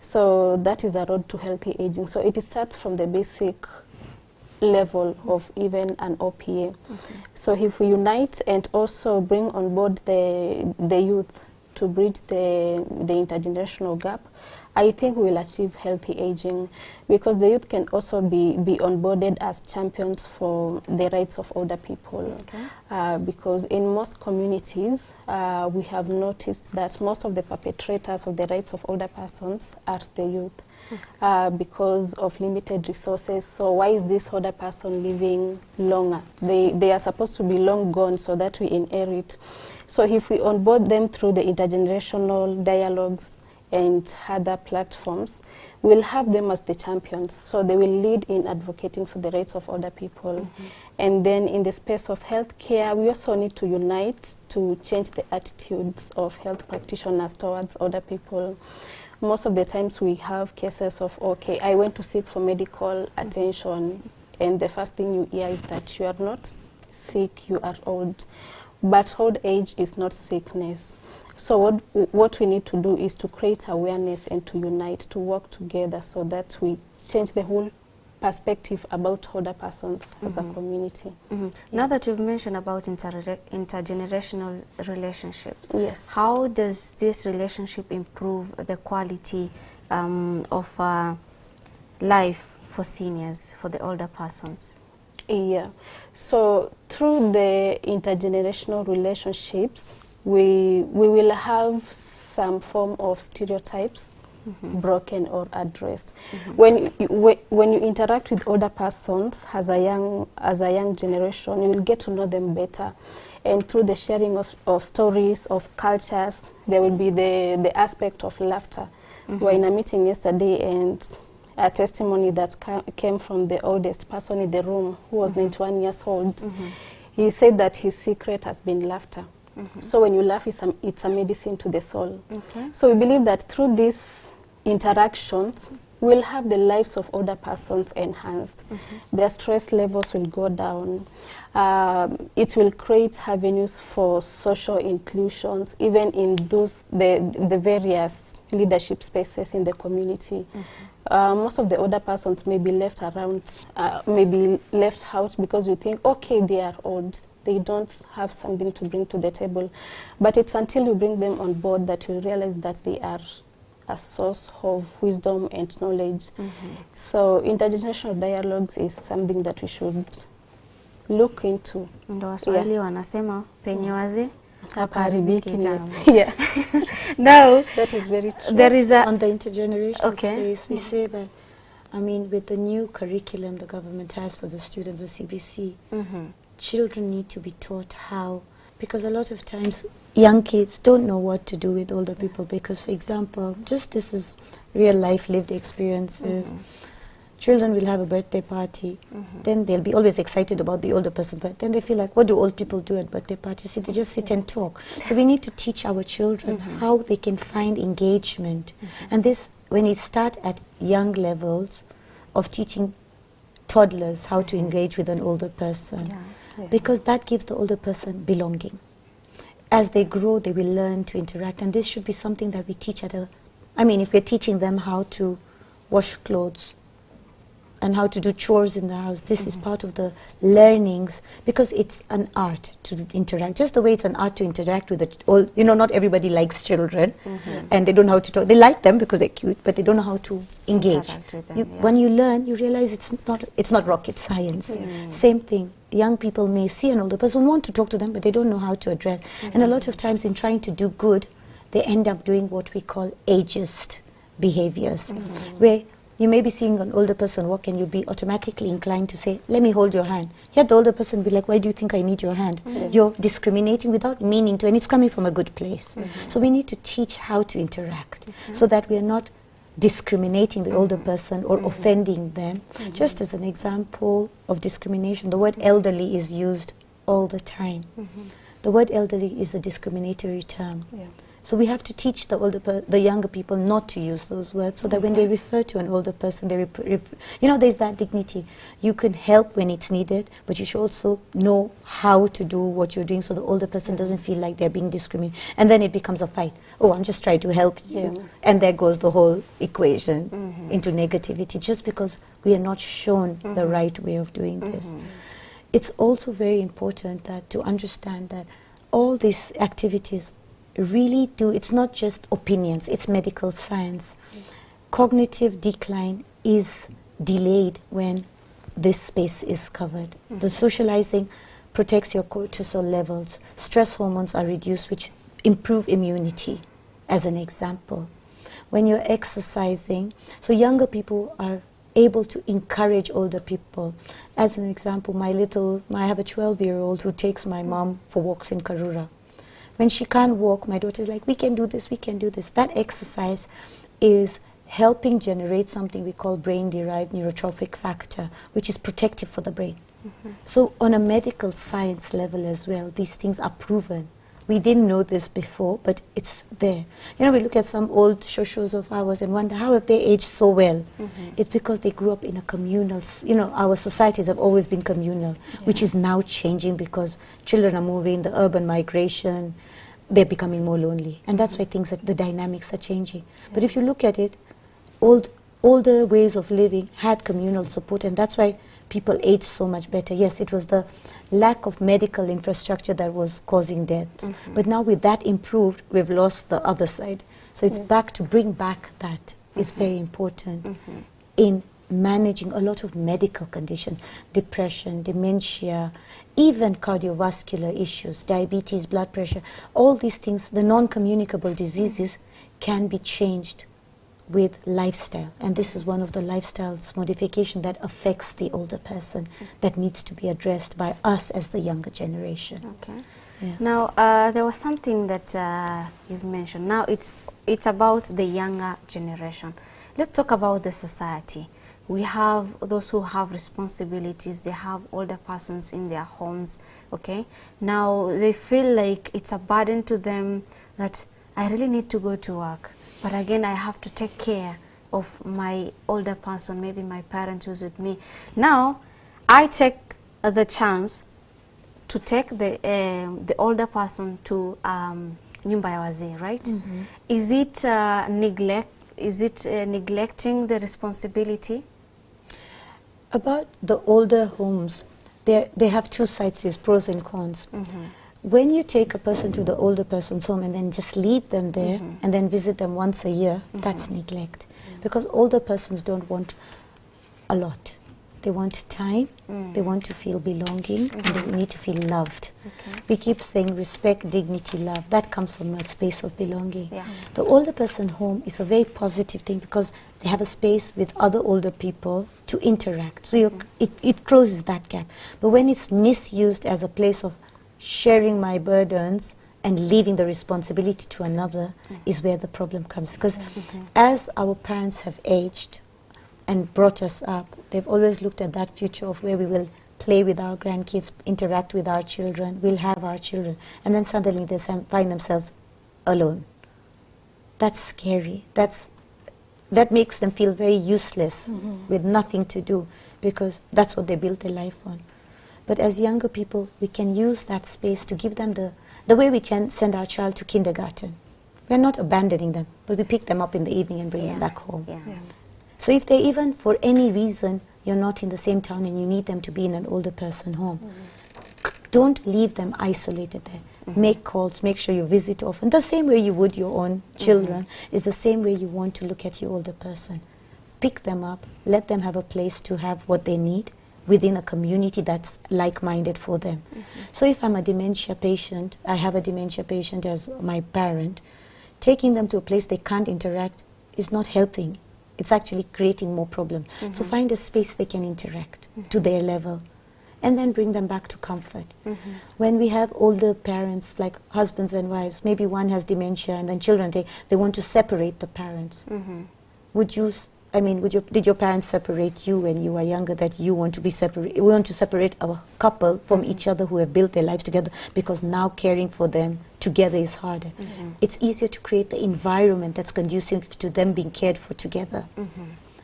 B: So that is a road to healthy aging. So it starts from the basic level of even an OPA. So if we unite and also bring on board the youth to bridge the intergenerational gap, I think we will achieve healthy aging, because the youth can also be onboarded as champions for the rights of older people. Because in most communities, we have noticed that most of the perpetrators of the rights of older persons are the youth. Because of limited resources. So why is this older person living longer? They are supposed to be long gone so that we inherit. So if we onboard them through the intergenerational dialogues and other platforms, we'll have them as the champions. So they will lead in advocating for the rights of older people. And then in the space of healthcare, we also need to unite to change the attitudes of health practitioners towards older people. Most of the times we have cases of, okay, I went to seek for medical attention, and the first thing you hear is that you are not sick, you are old. but old age is not sickness. So what we need to do is to create awareness and to unite, to work together so that we change the whole perspective about older persons as a community.
A: Now that you've mentioned about intergenerational relationships,
B: yes,
A: how does this relationship improve the quality of life for seniors, for the older persons?
B: Yeah, so through the intergenerational relationships, we will have some form of stereotypes broken or addressed. When you interact with older persons as a young generation, you will get to know them better, and through the sharing of stories, of cultures, there will be the aspect of laughter. We were in a meeting yesterday, and a testimony that came from the oldest person in the room, who was 91 years old. He said that his secret has been laughter. So when you laugh, it's a medicine to the soul. So we believe that through these interactions, we'll have the lives of older persons enhanced. Their stress levels will go down. It will create avenues for social inclusions, even in the various leadership spaces in the community. Most of the older persons may be left around, may be left out because we think, okay, they are old. They don't have something to bring to the table. But it's until you bring them on board that you realize that they are a source of wisdom and knowledge. So intergenerational dialogues is something that we should look into.
A: Ndo Waswahili wanasema penye wazee
B: hapaharibiki
A: jambo.
B: Yeah.
A: Now,
B: that is very true.
A: There is
C: on the intergenerational space, we say that, I mean, with the new curriculum the government has for the students, the CBC, children need to be taught how, because a lot of times young kids don't know what to do with older people, because, for example, just this is real life lived experiences. Children will have a birthday party, then they'll be always excited about the older person, but then they feel like, what do old people do at birthday parties? See, they just sit and talk. So we need to teach our children how they can find engagement. And this, when you start at young levels of teaching toddlers how to engage with an older person, because that gives the older person belonging. As they grow, they will learn to interact, and this should be something that we teach at a, I mean, if we're teaching them how to wash clothes and how to do chores in the house, this is part of the learnings, because it's an art to interact. Just the way it's an art to interact with the, you know, not everybody likes children, and they don't know how to talk. They like them because they're cute, but they don't know how to engage. Them, when you learn, you realize it's not rocket science. Same thing. Young people may see an older person, want to talk to them, but they don't know how to address. And a lot of times in trying to do good, they end up doing what we call ageist behaviors, where you may be seeing an older person walk and you'll be automatically inclined to say, let me hold your hand. Yet the older person will be like, why do you think I need your hand? You're discriminating without meaning to, and it's coming from a good place. So we need to teach how to interact so that we are not discriminating the older person or offending them. Just as an example of discrimination, the word elderly is used all the time. The word elderly is a discriminatory term. So we have to teach the younger people not to use those words, so that when they refer to an older person, they you know, there's that dignity. You can help when it's needed, but you should also know how to do what you're doing, so the older person doesn't feel like they're being discriminated. And then it becomes a fight. Oh, I'm just trying to help you. And there goes the whole equation into negativity, just because we are not shown the right way of doing this. It's also very important that to understand that all these activities really do, it's not just opinions, it's medical science. Cognitive decline is delayed when this space is covered. The socializing protects your cortisol levels. Stress hormones are reduced, which improve immunity, as an example. When you're exercising, so younger people are able to encourage older people. As an example, I have a 12-year-old who takes my mom for walks in Karura. When she can't walk, my daughter's like, we can do this, we can do this. That exercise is helping generate something we call brain-derived neurotrophic factor, which is protective for the brain. So on a medical science level as well, these things are proven. We didn't know this before, but it's there. You know, we look at some old shows of ours and wonder how have they aged so well. It's because they grew up in a communal, you know, our societies have always been communal, which is now changing because children are moving, the urban migration, they're becoming more lonely. And that's why things, the dynamics are changing. But if you look at it, older ways of living had communal support, and that's why people age so much better. Yes, it was the lack of medical infrastructure that was causing deaths. But now with that improved, we've lost the other side. So it's back to bring back that is very important in managing a lot of medical conditions, depression, dementia, even cardiovascular issues, diabetes, blood pressure, all these things, the non-communicable diseases can be changed with lifestyle, and this is one of the lifestyles modification that affects the older person that needs to be addressed by us as the younger generation.
A: Okay.
C: Yeah.
A: Now, there was something that you've mentioned. Now, it's about the younger generation. Let's talk about the society. We have those who have responsibilities. They have older persons in their homes. Okay. Now, they feel like it's a burden to them that I really need to go to work. But again, I have to take care of my older person, maybe my parent who's with me. Now, I take the chance to take the older person to nyumba ya wazee, right? Is it neglect? Is it neglecting the responsibility?
C: About the older homes, they have two sides, there's pros and cons. When you take a person to the older person's home and then just leave them there and then visit them once a year, that's neglect. Because older persons don't want a lot. They want time, they want to feel belonging, and they need to feel loved. We keep saying respect, dignity, love. That comes from a space of belonging. The older person home is a very positive thing because they have a space with other older people to interact. So it closes that gap. But when it's misused as a place of sharing my burdens and leaving the responsibility to another is where the problem comes. Because as our parents have aged and brought us up, they've always looked at that future of where we will play with our grandkids, interact with our children, we'll have our children, and then suddenly they find themselves alone. That's scary. That makes them feel very useless with nothing to do because that's what they built their life on. But as younger people, we can use that space to give them the way we can send our child to kindergarten. We're not abandoning them, but we pick them up in the evening and bring them back home. So if they even, for any reason, you're not in the same town and you need them to be in an older person home, don't leave them isolated there. Make calls, make sure you visit often. The same way you would your own children is the same way you want to look at your older person. Pick them up, let them have a place to have what they need within a community that's like-minded for them. So if I'm a dementia patient, I have a dementia patient as my parent, taking them to a place they can't interact is not helping. It's actually creating more problems. So find a space they can interact to their level and then bring them back to comfort. When we have older parents, like husbands and wives, maybe one has dementia and then children, they want to separate the parents. Did your parents separate you when you were younger that you want to be separate? We want to separate our couple from each other who have built their lives together because now caring for them together is harder. It's easier to create the environment that's conducive to them being cared for together,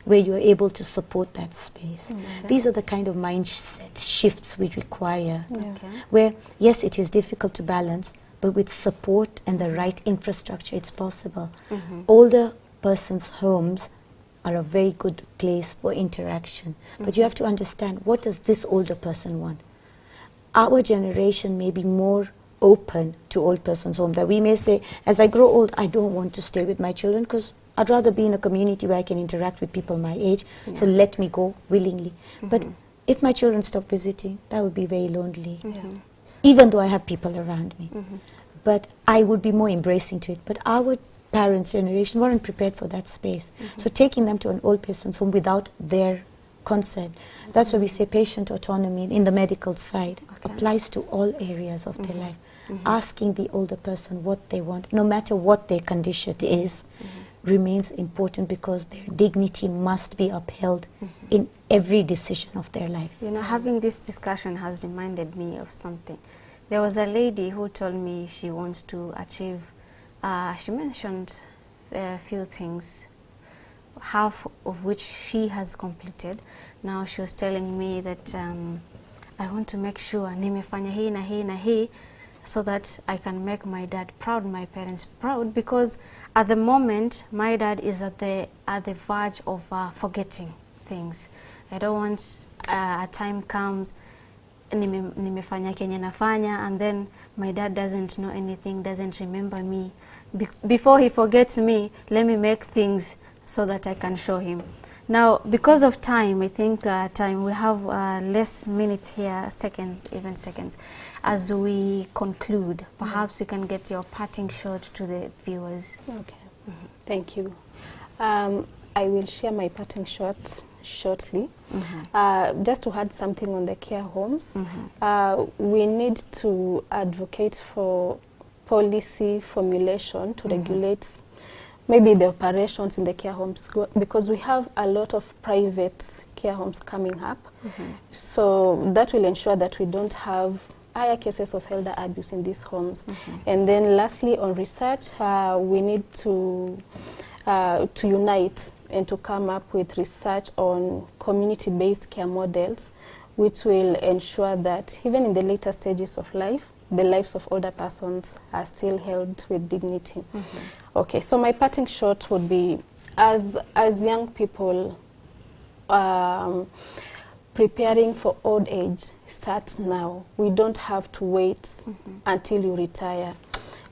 C: where you are able to support that space. These are the kind of mindset shifts we require, where yes, it is difficult to balance, but with support and the right infrastructure, it's possible. Older persons' homes are a very good place for interaction. But you have to understand, what does this older person want? Our generation may be more open to old person's home, that we may say, as I grow old, I don't want to stay with my children because I'd rather be in a community where I can interact with people my age, so let me go willingly. But if my children stop visiting, that would be very lonely, even though I have people around me. But I would be more embracing to it. But our parents' generation weren't prepared for that space. So taking them to an old person's home without their consent, that's why we say patient autonomy in the medical side applies to all areas of their life. Asking the older person what they want, no matter what their condition is, remains important because their dignity must be upheld in every decision of their life.
A: You know, having this discussion has reminded me of something. There was a lady who told me she wants to achieve, she mentioned a few things, half of which she has completed. Now she was telling me that I want to make sure nimefanya hii na hii na hii so that I can make my dad proud, my parents proud, because at the moment my dad is at the verge of forgetting things. I don't want a time comes nimefanya kenye nafanya and then my dad doesn't know anything, doesn't remember me. Before he forgets me, let me make things so that I can show him. Now, because of time, I think time, we have less minutes here, seconds, even seconds. As we conclude, perhaps you can get your parting shot to the viewers.
B: Okay, thank you. I will share my parting shots shortly. Just to add something on the care homes, we need to advocate for policy formulation to regulate maybe the operations in the care homes, because we have a lot of private care homes coming up. So that will ensure that we don't have higher cases of elder abuse in these homes. And then lastly, on research, we need to unite and to come up with research on community-based care models, which will ensure that even in the later stages of life, the lives of older persons are still held with dignity. Okay, so my parting shot would be, as young people, preparing for old age starts now. We don't have to wait until you retire.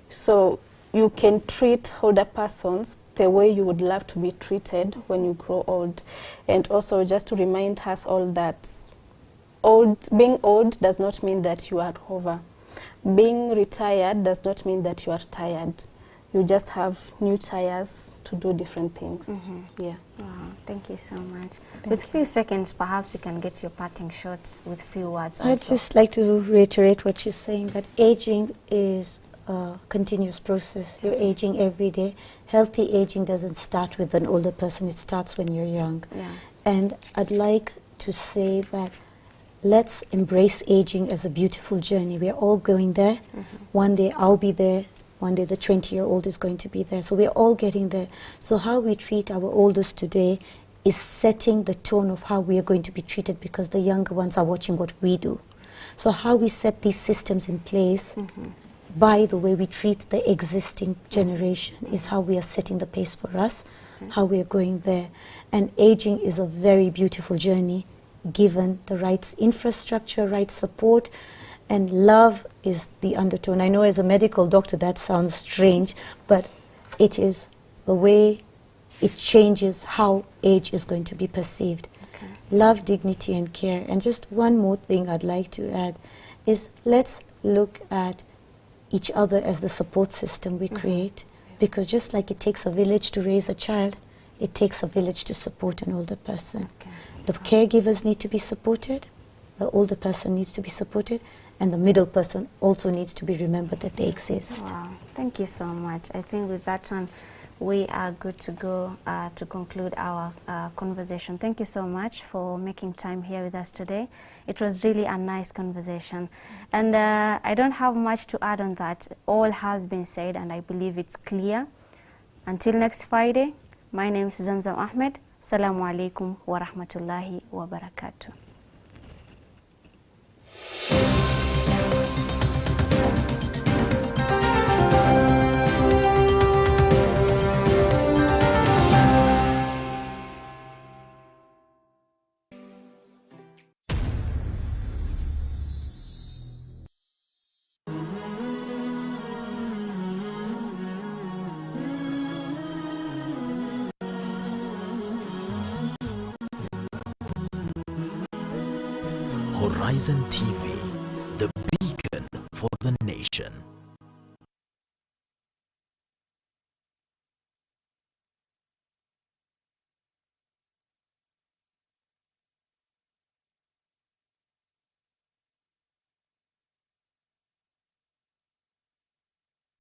B: So you can treat older persons the way you would love to be treated when you grow old. And also just to remind us all that being old does not mean that you are over. Being retired does not mean that you are tired. You just have new tires to do different things. Yeah.
A: Wow, thank you so much. With few seconds, perhaps you can get your parting shots with few words.
C: I'd just like to reiterate what she's saying, that aging is a continuous process. You're aging every day. Healthy aging doesn't start with an older person, it starts when you're young. And I'd like to say that let's embrace aging as a beautiful journey. We're all going there. One day I'll be there. One day the 20-year-old is going to be there. So we're all getting there. So how we treat our oldest today is setting the tone of how we are going to be treated, because the younger ones are watching what we do. So how we set these systems in place by the way we treat the existing generation is how we are setting the pace for us, how we are going there. And aging is a very beautiful journey, given the right infrastructure, right support, and love is the undertone. I know as a medical doctor that sounds strange, but it is the way it changes how age is going to be perceived. Love, dignity, and care. And just one more thing I'd like to add is, let's look at each other as the support system we create, because just like it takes a village to raise a child, it takes a village to support an older person. The caregivers need to be supported, the older person needs to be supported, and the middle person also needs to be remembered that they exist.
A: Wow, thank you so much. I think with that one, we are good to go to conclude our conversation. Thank you so much for making time here with us today. It was really a nice conversation. And I don't have much to add on that. All has been said, and I believe it's clear. Until next Friday, my name is Zamzam Ahmed. Assalamu alaikum wa rahmatullahi wa barakatuh.
D: Horizon TV, the beacon for the nation.